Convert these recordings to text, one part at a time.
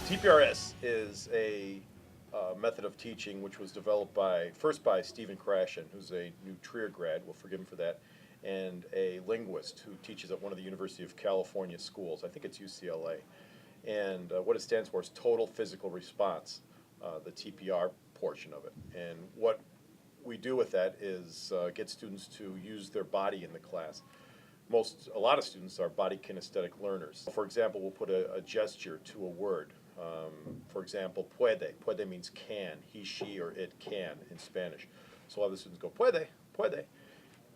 TPRS is a method of teaching which was developed first by Stephen Krashen, who's a New Trier grad, we'll forgive him for that, and a linguist who teaches at one of the University of California schools. I think it's UCLA. And what it stands for is Total Physical Response, the TPR portion of it. And what we do with that is get students to use their body in the class. A lot of students are body kinesthetic learners. For example, we'll put a gesture to a word. For example, puede. Puede means can. He, she, or it can in Spanish. So a lot of the students go, puede, puede.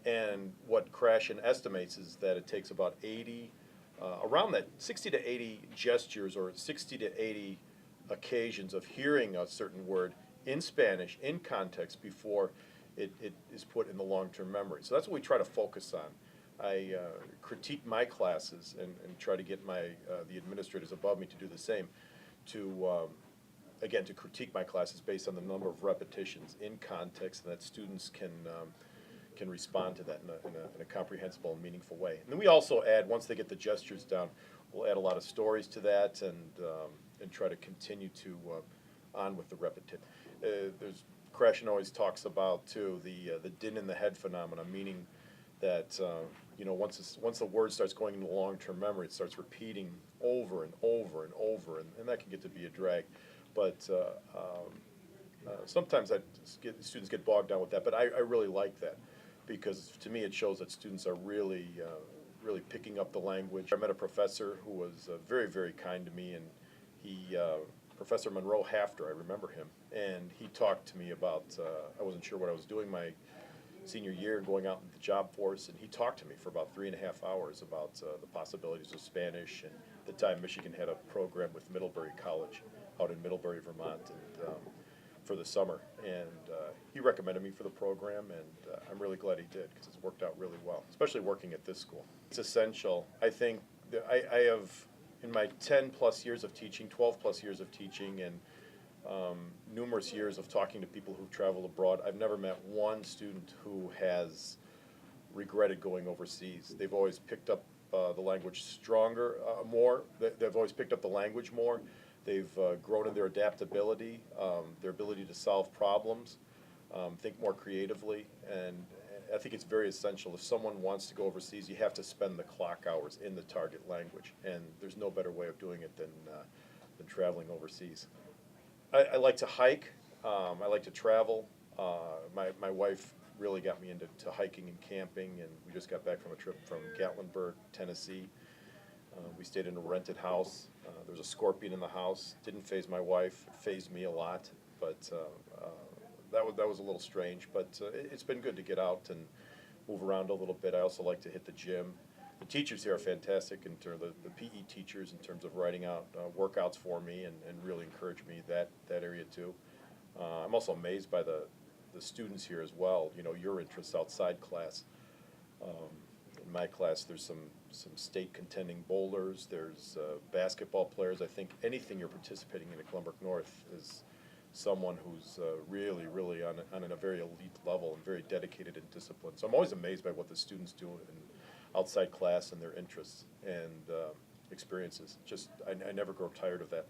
And what Krashen estimates is that it takes about 80, around that 60 to 80 gestures or 60 to 80 occasions of hearing a certain word in Spanish, in context, before it is put in the long-term memory. So that's what we try to focus on. I critique my classes and try to get the administrators above me to do the same, again, to critique my classes based on the number of repetitions in context, and that students can respond to that in a comprehensible and meaningful way. And then we also add, once they get the gestures down, we'll add a lot of stories to that and try to continue to on with the repetition. Krashen always talks about, too, the din in the head phenomenon, meaning that once the word starts going into long-term memory, it starts repeating over and over and over, and that can get to be a drag. But sometimes students get bogged down with that, but I really like that, because to me it shows that students are really picking up the language. I met a professor who was very, very kind to me, and Professor Monroe Hafter, I remember him, and he talked to me about, I wasn't sure what I was doing my senior year, going out in the job force, and he talked to me for about 3.5 hours about the possibilities of Spanish. And at the time, Michigan had a program with Middlebury College out in Middlebury, Vermont, and for the summer, and he recommended me for the program, and I'm really glad he did, because it's worked out really well, especially working at this school. It's essential. I think that I have, in my 10 plus years of teaching, 12 plus years of teaching, and numerous years of talking to people who've traveled abroad, I've never met one student who has regretted going overseas. They've always picked up the language more. They've always picked up the language more. They've grown in their adaptability, their ability to solve problems, think more creatively, and I think it's very essential. If someone wants to go overseas, you have to spend the clock hours in the target language, and there's no better way of doing it than traveling overseas. I like to hike. I like to travel. My wife really got me into hiking and camping, and we just got back from a trip from Gatlinburg, Tennessee. We stayed in a rented house. There was a scorpion in the house. Didn't faze my wife. It fazed me a lot, but that was a little strange. But it's been good to get out and move around a little bit. I also like to hit the gym. The teachers here are fantastic in terms of the PE teachers, in terms of writing out workouts for me and really encourage me that area too. I'm also amazed by the students here as well. Your interests outside class. In my class, there's some state contending bowlers. There's basketball players. I think anything you're participating in at Glenbrook North is someone who's really on a very elite level and very dedicated and disciplined. So I'm always amazed by what the students do outside class and their interests and experiences. I never grow tired of that.